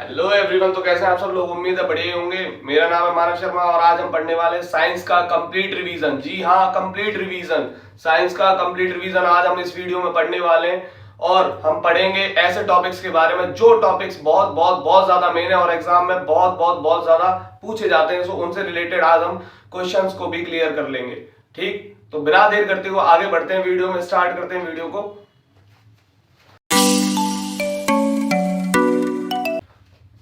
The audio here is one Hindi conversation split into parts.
Hello everyone. तो कैसे हैं आप सब लोग? उम्मीद है बढ़िया होंगे। मेरा नाम है मानव शर्मा और आज हम पढ़ने वाले साइंस का कंप्लीट रिवीजन। जी हाँ, कंप्लीट रिवीजन, साइंस का कंप्लीट रिवीजन आज हम इस वीडियो में पढ़ने वाले हैं। और हम पढ़ेंगे ऐसे टॉपिक्स के बारे में जो टॉपिक्स बहुत बहुत बहुत ज्यादा मेन है और एग्जाम में बहुत बहुत बहुत ज्यादा पूछे जाते हैं। सो उनसे रिलेटेड आज हम क्वेश्चंस को भी क्लियर कर लेंगे। ठीक, तो बिना देर करते हुए आगे बढ़ते हैं, वीडियो में स्टार्ट करते हैं वीडियो को।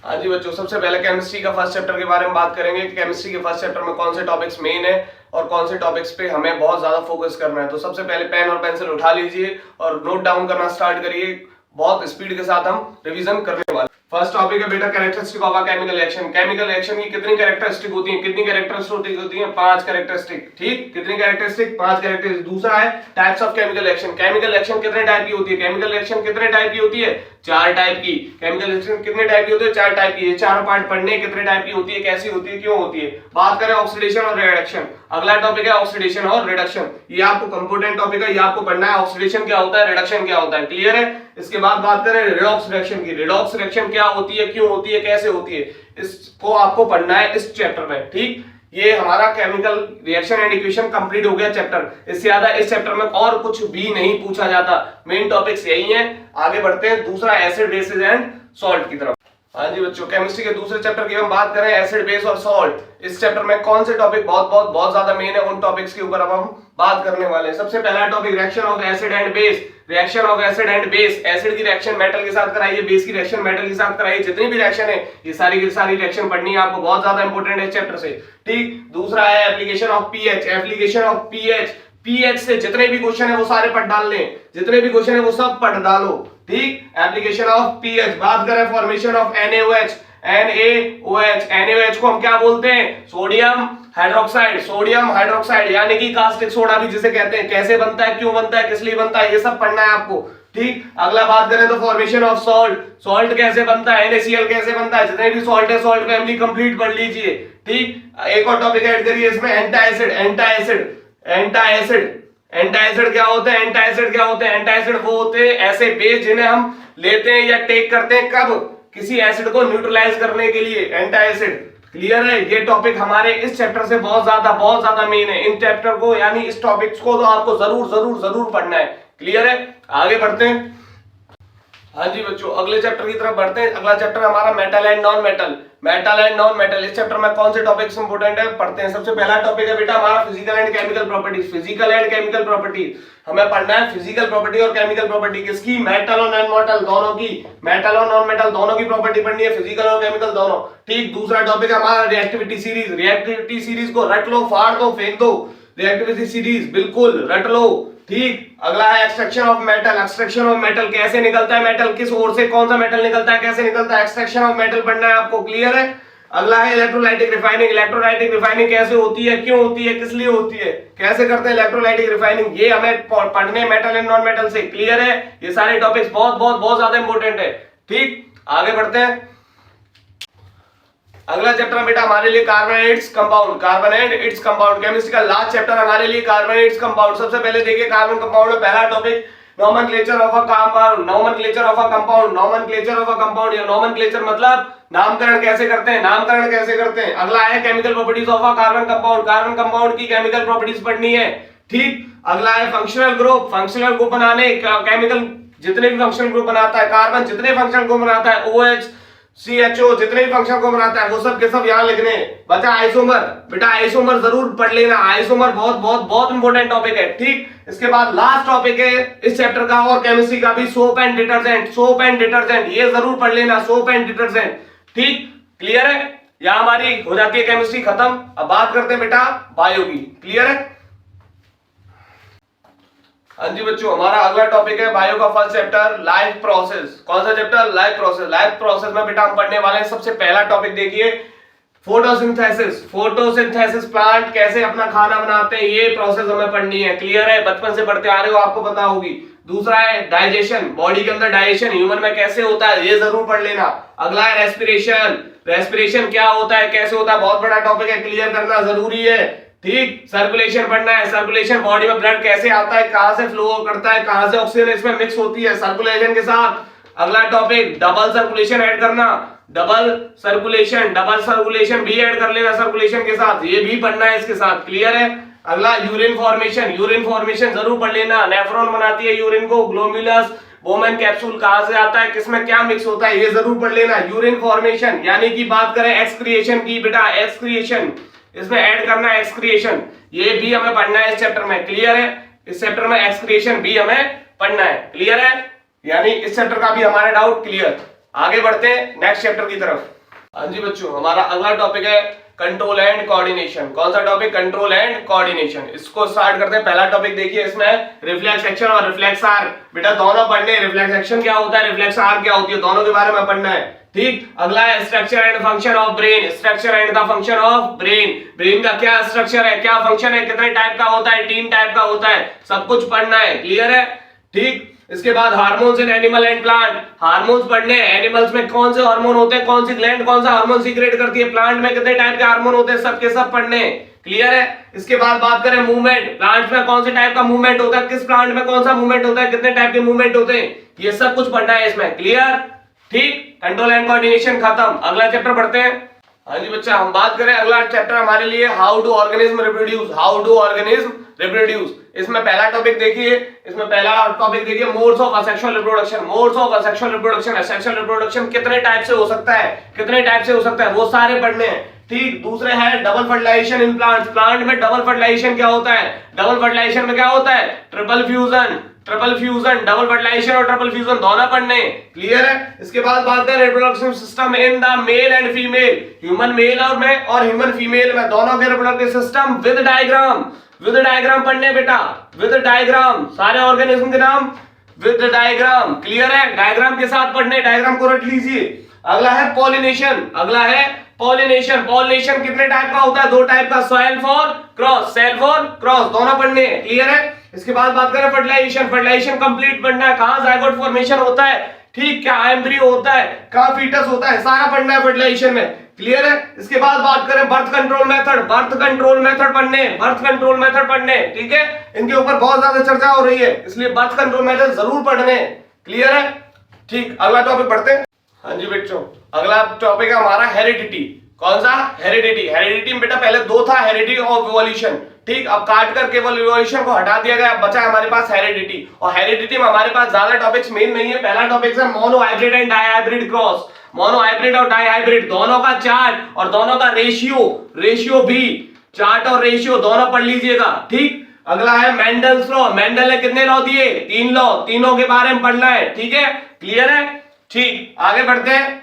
हाँ जी बच्चों, सबसे पहले केमिस्ट्री का फर्स्ट चैप्टर के बारे में बात करेंगे कि केमिस्ट्री के फर्स्ट चैप्टर में कौन से टॉपिक्स मेन है और कौन से टॉपिक्स पे हमें बहुत ज्यादा फोकस करना है। तो सबसे पहले पेन और पेंसिल उठा लीजिए और नोट डाउन करना स्टार्ट करिए। बहुत स्पीड के साथ हम रिवीजन करने वाले। फर्स्ट टॉपिक है बेटा characteristic of a chemical reaction. Chemical reaction की कितनी कैरेक्टरिस्टिक होती है? कितनी कैरेक्टरिस्टिक होती है? 5 कैरेक्टरिस्टिक। ठीक, कितनी कैरेक्टरिस्टिक? 5 कैरेक्टरिस्टिक। दूसरा है types of chemical reaction. Chemical reaction कितने टाइप की होती है? केमिकल रिएक्शन कितने टाइप की होती है? 4 टाइप की। केमिकल रिएक्शन कितने टाइप की होती है? 4 टाइप की। ये चारों पार्ट पढ़ने कितने टाइप की होती है, कैसी होती है, क्यों होती है। बात करें ऑक्सीडेशन और रिडक्शन। अगला टॉपिक है ऑक्सीडेशन और रिडक्शन। ये आपको इंपॉर्टेंट टॉपिक है, ये आपको पढ़ना है। ऑक्सीडेशन क्या होता है, रिडक्शन क्या होता है, क्लियर है। इसके बाद बात करें रिडॉक्स रिएक्शन की। रिडॉक्स रिएक्शन क्या होती है, क्यों होती है, कैसे होती है, इसको आपको पढ़ना है इस चैप्टर में। ठीक, ये हमारा chemical reaction and equation complete हो गया चैप्टर। इससे ज्यादा इस चैप्टर में और कुछ भी नहीं पूछा जाता। मेन टॉपिक्स यही हैं। आगे बढ़ते हैं दूसरा एसिड बेसिस एंड सॉल्ट की तरफ। हाँ जी बच्चों, केमिस्ट्री के दूसरे चैप्टर की हम बात करें एसिड बेस और सॉल्ट। इस चैप्टर में कौन से टॉपिक बहुत बहुत बहुत ज्यादा मेन है, उन टॉपिक्स के ऊपर अब हम बात करने वाले हैं। सबसे पहला topic reaction of acid and base. Reaction of acid and base. Acid की रिएक्शन मेटल के साथ कराइए, बेस की रिएक्शन मेटल के साथ कराइए। जितनी भी रिएक्शन है ये सारी की सारी रिएक्शन पढ़नी है आपको, बहुत ज्यादा इंपॉर्टेंट है इस चैप्टर से। ठीक, दूसरा है application of pH. Application of pH. PH से जितने भी क्वेश्चन है वो सारे पढ़ डालने, जितने भी क्वेश्चन है वो सब पढ़ डालो। ठीक, एप्लीकेशन ऑफ पीएच। बात करें formation of NaOH। NaOH, NaOH को हम क्या बोलते हैं? Sodium hydroxide. सोडियम हाइड्रोक्साइड यानी कि कास्टिक सोडा भी जिसे कहते हैं। कैसे बनता है, क्यों बनता है, किस लिए बनता है, ये सब पढ़ना है आपको। ठीक, अगला बात करें तो फॉर्मेशन ऑफ सॉल्ट। सॉल्ट कैसे बनता है, NaCl कैसे बनता है, जितने भी सॉल्ट है सॉल्ट फैमिली कंप्लीट पढ़ लीजिए। ठीक, एक और टॉपिक ऐड करिए इसमें, एंटासिड। एंटासिड एंटासिड एंटासिड क्या होते हैं? एंटासिड क्या होते हैं? एंटासिड वो होते हैं ऐसे बेस जिन्हें हम लेते हैं या टेक करते हैं कब? किसी एसिड को न्यूट्रलाइज करने के लिए। एंटासिड, क्लियर है। ये टॉपिक हमारे इस चैप्टर से बहुत ज्यादा मेन है। इन चैप्टर को यानी इस टॉपिक्स को तो आपको जरूर जरूर जरूर पढ़ना है, क्लियर है। आगे बढ़ते हैं। हाँ जी बच्चों, अगले चैप्टर की तरफ बढ़ते हैं। अगला चैप्टर हमारा metal and non metal. Metal and non metal. इस चैप्टर में कौन से टॉपिक्स इंपोर्टेंट है पढ़ते हैं। सबसे पहला टॉपिक है बेटा हमारा physical and chemical properties. Physical and chemical properties हमें पढ़ना है। फिजिकल प्रॉपर्टी और केमिकल प्रॉपर्टी किसकी? मेटल और नॉन मेटल दोनों की। मेटल और नॉन मेटल दोनों की प्रॉपर्टी पढ़नी है, फिजिकल और केमिकल दोनों। ठीक, दूसरा टॉपिक हमारा रिएक्टिविटी सीरीज। रिएक्टिविटी सीरीज को रट लो, फाड़ दो, फेंक दो। रिएक्टिविटी सीरीज बिल्कुल रट लो। ठीक, अगला है extraction of metal. Extraction of metal, कैसे निकलता है मेटल, किस ओर से कौन सा मेटल निकलता है, कैसे निकलता है, एक्सट्रैक्शन ऑफ मेटल पढ़ना है आपको, क्लियर है। अगला है इलेक्ट्रोलाइटिक रिफाइनिंग। इलेक्ट्रोलाइटिक रिफाइनिंग कैसे होती है, क्यों होती है, किस लिए होती है, कैसे करते हैं इलेक्ट्रोलाइटिक रिफाइनिंग, ये हमें पढ़ने मेटल एंड नॉन मेटल से, क्लियर है। ये सारे टॉपिक्स बहुत बहुत बहुत ज्यादा इंपॉर्टेंट है। ठीक, आगे बढ़ते हैं। अगला चैप्टर बेटा हमारे लिए carbon and its compound. Carbon and its compound, chemistry का लास्ट चैप्टर हमारे लिए कार्बन एंड इट्स कंपाउंड। सबसे पहले देखिए कार्बन कंपाउंड में पहला topic nomenclature of a compound. Nomenclature of a compound. Nomenclature of a compound या नोमेनक्लेचर मतलब नामकरण कैसे करते हैं, नामकरण कैसे करते हैं। अगला है chemical properties of a carbon compound. Carbon compound की केमिकल प्रॉपर्टीज पढ़नी है। ठीक, अगला है फंक्शनल ग्रुप। फंक्शनल ग्रुप बनाने केमिकल जितने भी फंक्शनल ग्रुप बनाता है, कार्बन जितने फंक्शनल ग्रुप बनाता है, OH CHO जितने भी फंक्शन को बनाता है वो सब के सब यहां लिखने। बचा आइसोमर। बेटा आइसोमर जरूर पढ़ लेना, आइसोमर बहुत बहुत बहुत इंपॉर्टेंट टॉपिक है। ठीक, इसके बाद लास्ट टॉपिक है इस चैप्टर का और केमिस्ट्री का भी, soap and detergent. Soap and detergent ये जरूर पढ़ लेना, सोप एंड डिटर्जेंट। ठीक, क्लियर है। यहां हमारी हो जाती है केमिस्ट्री खत्म। अब बात करते हैं बेटा बायो की, क्लियर है। हाँ जी बच्चों, हमारा अगला टॉपिक है बायो का फर्स्ट चैप्टर लाइफ प्रोसेस। कौन सा chapter? Life process. Life process में बेटा हम पढ़ने वाले हैं सबसे पहला टॉपिक देखिए फोटोसिंथेसिस। फोटोसिंथेसिस, प्लांट कैसे अपना खाना बनाते हैं, ये प्रोसेस हमें पढ़नी है, क्लियर है। बचपन से पढ़ते आ रहे हो, आपको पता होगी। दूसरा है डाइजेशन। बॉडी के अंदर डाइजेशन ह्यूमन में कैसे होता है, ये जरूर पढ़ लेना। अगला है रेस्पिरेशन। रेस्पिरेशन क्या होता है, कैसे होता है, बहुत बड़ा टॉपिक है, क्लियर करना जरूरी है। ठीक, सर्कुलेशन पढ़ना है। सर्कुलेशन बॉडी में ब्लड कैसे आता है, कहां से फ्लो करता है, कहां से ऑक्सीजन इसमें मिक्स होती है सर्कुलेशन के साथ। अगला टॉपिक डबल सर्कुलेशन ऐड करना, डबल सर्कुलेशन भी ऐड कर लेना सर्कुलेशन के साथ, ये भी पढ़ना है इसके साथ, क्लियर है। अगला यूरिन फॉर्मेशन जरूर पढ़ लेना, नेफ्रॉन बनाती है यूरिन को, ग्लोमेरुलस, बोमेन कैप्सूल कहां से आता है, किसमें क्या मिक्स होता है, ये जरूर पढ़ लेना। यूरिन फॉर्मेशन यानी कि बात करें एक्सक्रिएशन की, बेटा एक्सक्रिएशन इसमें ऐड करना है एक्सक्रिएशन, ये भी हमें पढ़ना है इस चैप्टर में, क्लियर है। इस चैप्टर में एक्सक्रिएशन भी हमें पढ़ना है, क्लियर है, यानी इस चैप्टर का भी हमारा डाउट क्लियर। आगे बढ़ते हैं नेक्स्ट चैप्टर की तरफ। हाँ जी बच्चों, हमारा अगला टॉपिक है कंट्रोल एंड कोऑर्डिनेशन। कौन सा टॉपिक? Control and coordination. इसको स्टार्ट करते हैं। पहला टॉपिक देखिए, इसमें रिफ्लेक्स एक्शन और रिफ्लेक्स आर, बेटा दोनों पढ़ने, रिफ्लेक्स एक्शन क्या होता है, रिफ्लेक्स आर क्या होती है, दोनों के बारे में पढ़ना है, ठीक। अगला है structure and function of brain, structure and the function of brain, brain का क्या स्ट्रक्चर है, क्या फंक्शन है, कितने टाइप का होता है, 3 टाइप का होता है, सब कुछ पढ़ना है, क्लियर है, ठीक। इसके बाद hormones in animal and plant, hormones पढ़ने हैं, एनिमल्स में कौन से हार्मोन होते हैं, कौन सी ग्लैंड कौन सा हार्मोन सीक्रेट करती है, प्लांट में कितने टाइप के हार्मोन होते हैं, सब के सब पढ़ने हैं, क्लियर है। इसके बाद बात करें मूवमेंट, प्लांट में कौन से टाइप का मूवमेंट होता है, किस प्लांट में कौन सा मूवमेंट होता है, कितने टाइप के मूवमेंट होते हैं, ये सब कुछ पढ़ना है इसमें, क्लियर, ठीक। कंट्रोल एंड कोऑर्डिनेशन खत्म। अगला चैप्टर पढ़ते हैं। हाँ जी बच्चा, हम बात करें अगला चैप्टर हमारे लिए how do organism reproduce, how do organism reproduce. इसमें पहला टॉपिक देखिए, modes of asexual reproduction, modes of asexual reproduction, asexual reproduction कितने टाइप से हो सकता है, वो सारे पढ़ने हैं, ठीक। दूसरे है double fertilization in plants, plant में डबल फर्टिलाइजेशन क्या होता है, डबल फर्टिलाइजेशन में क्या होता है, ट्रिपल फ्यूजन, डबल फर्टिलाइजेशन और ट्रिपल फ्यूजन दोनों पढ़ने, क्लियर है। इसके बाद बात करें reproductive system in the male and female, human male और ह्यूमन फीमेल में दोनों के रिप्रोडक्टिव सिस्टम विद डायग्राम पढ़ने बेटा, विद डायग्राम, सारे ऑर्गेनिज्म के नाम विद डायग्राम, क्लियर है, डायग्राम के साथ पढ़ने, डायग्राम को रट लीजिए। अगला है पॉलिनेशन, पॉलिनेशन कितने टाइप का होता है, 2 टाइप का, सेल्फ और क्रॉस दोनों पढ़ने, क्लियर है। इसके बाद बात करें फर्टिलाइजेशन कंप्लीट पढ़ना है, कहां जायगोट फॉर्मेशन होता है, ठीक, क्या एम्ब्रियो होता है, कहां फीटस होता है, सारा पढ़ना है फर्टिलाइजेशन में, क्लियर है। इसके बाद बात करें बर्थ कंट्रोल मेथड पढ़ने, ठीक है, इनके ऊपर बहुत ज्यादा चर्चा हो रही है, इसलिए बर्थ कंट्रोल मेथड जरूर पढ़ने, क्लियर है, ठीक। अगला टॉपिक पढ़ते हैं। हाँ जी बच्चों, अगला टॉपिक है हमारा हेरिडिटी। कौन सा? हेरिडिटी में बेटा पहले 2 था, हेरिडिटी और इवोल्यूशन, ठीक। अब काट कर केवल इवोल्यूशन को हटा दिया गया, बचा हमारे पास हेरिडिटी, और हेरिडिटी में हमारे पास ज्यादा टॉपिक्स मेन नहीं है। पहला टॉपिक है monohybrid and dihybrid cross, monohybrid और डाई हाइब्रिड दोनों का चार्ट और दोनों का रेशियो भी, चार्ट और रेशियो दोनों पढ़ लीजिएगा, ठीक। अगला है मेंडल्स लॉ, मेंडल ने कितने लॉ दिए, 3 लॉ, तीनों के बारे में पढ़ना है, ठीक है, क्लियर है, ठीक। आगे बढ़ते हैं।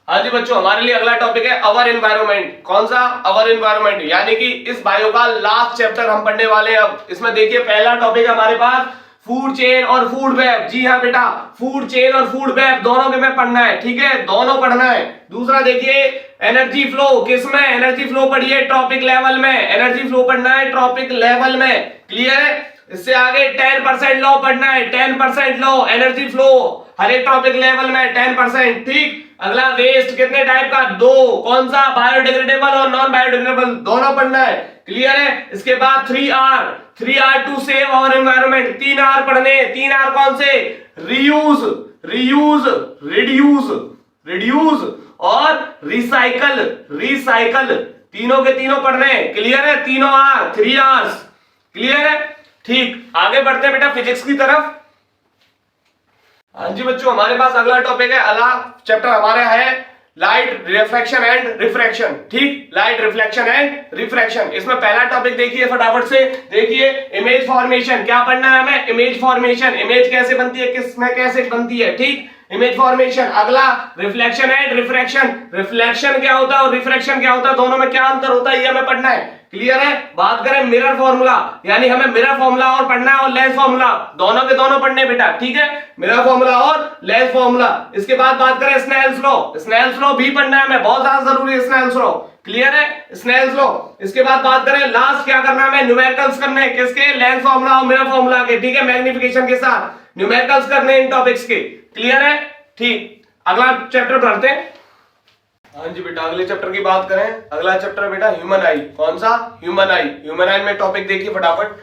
हाँ जी बच्चों, हमारे लिए अगला टॉपिक है अवर एनवायरनमेंट। कौन सा? अवर एनवायरनमेंट, यानी कि इस बायो का लास्ट चैप्टर हम पढ़ने वाले हैं। अब इसमें देखिए पहला टॉपिक हमारे पास फूड चेन और फूड वेब, जी हाँ बेटा, फूड चेन और फूड वेब दोनों के में पढ़ना है, ठीक है, दोनों पढ़ना है। दूसरा देखिए एनर्जी फ्लो, किसमें? एनर्जी फ्लो पढ़िए टॉपिक लेवल में, एनर्जी फ्लो पढ़ना है टॉपिक लेवल में, क्लियर है। इससे आगे 10% लॉ पढ़ना है, 10% लॉ, एनर्जी फ्लो हर एक टॉपिक लेवल में 10%, ठीक। अगला वेस्ट कितने टाइप का? 2, कौन सा? बायोडिग्रेडेबल और नॉन बायोडिग्रेडेबल दोनों पढ़ना है, क्लियर है। इसके बाद 3R to save our environment, 3R पढ़ने, 3R कौन से? रिड्यूस और रिसाइकल, तीनों के तीनों पढ़ने, क्लियर है, तीनों R, 3Rs, क्लियर है, ठीक। आगे बढ़ते हैं बेटा फिजिक्स की तरफ। हाँ जी बच्चों, हमारे पास अगला टॉपिक है, अगला चैप्टर हमारा है लाइट रिफ्रैक्शन एंड रिफ्रैक्शन, ठीक, लाइट रिफ्लेक्शन एंड रिफ्रैक्शन। इसमें पहला टॉपिक देखिए फटाफट से, देखिए इमेज फॉर्मेशन, क्या पढ़ना है हमें? इमेज फॉर्मेशन, इमेज कैसे बनती है, किसमें कैसे बनती है, ठीक, इमेज फॉर्मेशन। अगला रिफ्लेक्शन एंड रिफ्रैक्शन, रिफ्लेक्शन क्या होता है और रिफ्रैक्शन क्या होता है, दोनों में क्या अंतर होता है, ये हमें पढ़ना है, क्लियर है। बात करें मिरर फॉर्मूला, यानी हमें मिरर फॉर्मूला और पढ़ना है और लेंस फॉर्मूला, दोनों के दोनों पढ़ने बेटा, ठीक है, मिरर फॉर्मूला और लेंस फॉर्मूला। इसके बाद बात करें स्नेल्स लॉ भी पढ़ना है हमें, बहुत ज्यादा जरूरी है स्नेल्स लॉ, क्लियर है, स्नेल्स लॉ। इसके बाद बात करें लास्ट क्या करना है हमें? न्यूमेरिकल्स करने, किसके? लेंस फॉर्मूला और मिरर फॉर्मूला के, ठीक है, मैग्निफिकेशन के साथ न्यूमेरिकल्स करने इन टॉपिक्स के, क्लियर है, ठीक। अगला चैप्टर पढ़ते हैं। हाँ जी बेटा, अगले चैप्टर की बात करें, अगला चैप्टर बेटा ह्यूमन आई। कौन सा? ह्यूमन आई में टॉपिक देखिए फटाफट।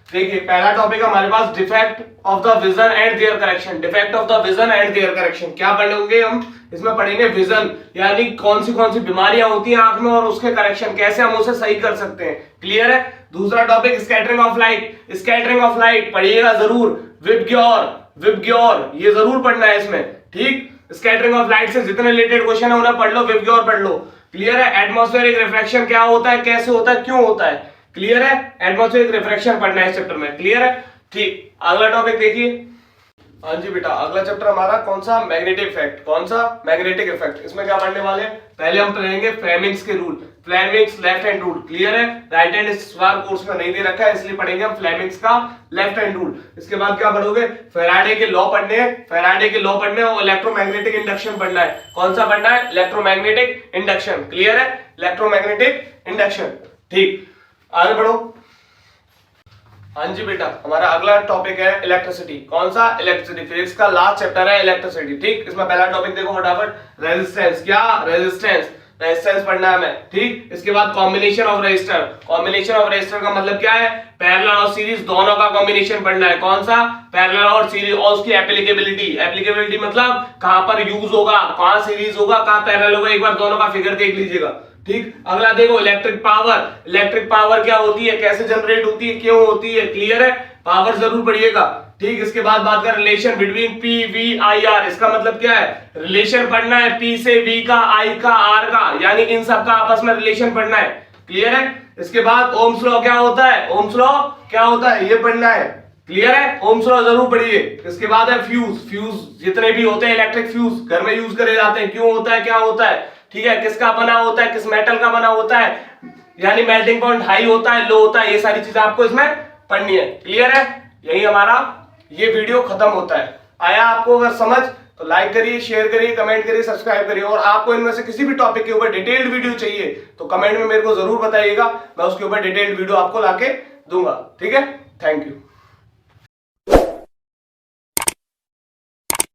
देखिए पहला टॉपिक हमारे पास defect of the vision and their correction. Defect of the vision and their correction क्या पढ़ेंगे हम इसमें? पढ़ेंगे विजन यानी कौन सी बीमारियां होती हैं आंख में और उसके करेक्शन, कैसे हम उसे सही कर सकते हैं। क्लियर है? दूसरा topic scattering of light. Scattering of light पढ़िएगा जरूर। विबग्योर ये जरूर पढ़ना है इसमें, ठीक। स्कैटरिंग ऑफ लाइट से जितने रिलेटेड क्वेश्चन है उन्हें पढ़ लो, विबग्योर पढ़ लो। क्लियर है? एटमॉस्फेरिक रिफ्रैक्शन क्या होता है, कैसे होता है, क्यों होता है। क्लियर है? एटमॉस्फेरिक रिफ्रैक्शन पढ़ना है इस चैप्टर में। क्लियर है? ठीक। अगला टॉपिक देखिए। हाँ जी बेटा, अगला चैप्टर हमारा कौन सा? Magnetic effect. कौन सा? Magnetic effect. इसमें क्या पढ़ने वाले हैं? पहले हम पढ़ेंगे फ्लेमिंग्स के rule, Fleming's left hand rule. Clear है? राइट हैंड इस बार कोर्स में नहीं दे रखा है, इसलिए पढ़ेंगे हम फ्लेमिंग्स का लेफ्ट हैंड रूल। इसके बाद क्या पढ़ोगे? फैराडे के लॉ पढ़ने हैं। फैराडे के लॉ पढ़ने और इलेक्ट्रोमैग्नेटिक इंडक्शन पढ़ना है। कौन सा पढ़ना है? Electromagnetic induction. क्लियर है? Electromagnetic induction. ठीक, आगे बढ़ो। हाँ जी बेटा, हमारा अगला टॉपिक है इलेक्ट्रिसिटी। कौन सा? इलेक्ट्रिसिटी। फिजिक्स का लास्ट चैप्टर है इलेक्ट्रिसिटी। ठीक, इसमें पहला टॉपिक देखो फटाफट, रेजिस्टेंस। क्या? रेजिस्टेंस पढ़ना है हमें। ठीक, इसके बाद combination of resistor. Combination of resistor का मतलब क्या है? पैरेलल और सीरीज दोनों का कॉम्बिनेशन पढ़ना है। कौन सा? पैरेलल और सीरीज। और उसकी एप्लीकेबिलिटी। एप्लीकेबिलिटी मतलब कहां पर यूज होगा, कहां सीरीज होगा, कहां पैरेलल होगा। एक बार दोनों का फिगर देख लीजिएगा। ठीक, अगला देखो इलेक्ट्रिक पावर। इलेक्ट्रिक पावर क्या होती है, कैसे जनरेट होती है, क्यों होती है। क्लियर है? पावर जरूर पढ़िएगा। ठीक, इसके बाद बात करें relation between P V I R. इसका मतलब क्या है? रिलेशन पढ़ना है पी से वी का, आई का, आर का, यानी इन सब का आपस में रिलेशन पढ़ना है। क्लियर है? इसके बाद ओम्स लॉ क्या होता है? ओम्स लॉ क्या होता है ये पढ़ना है। क्लियर है? ओम्स लॉ जरूर पढ़िए। इसके बाद है फ्यूज। फ्यूज जितने भी होते हैं इलेक्ट्रिक फ्यूज घर में यूज करे जाते हैं, क्यों होता है, क्या होता है। ठीक है, किसका बना होता है, किस मेटल का बना होता है, यानी मेल्टिंग पॉइंट हाई होता है, लो होता है, ये सारी चीजें आपको इसमें पढ़नी है। क्लियर है? यही हमारा ये वीडियो खत्म होता है। आया आपको अगर समझ तो लाइक करिए, शेयर करिए, कमेंट करिए, सब्सक्राइब करिए। और आपको इनमें से किसी भी टॉपिक के ऊपर डिटेल्ड वीडियो चाहिए तो कमेंट में मेरे को जरूर बताइएगा, मैं उसके ऊपर डिटेल्ड वीडियो आपको लाके दूंगा। ठीक है? Thank you.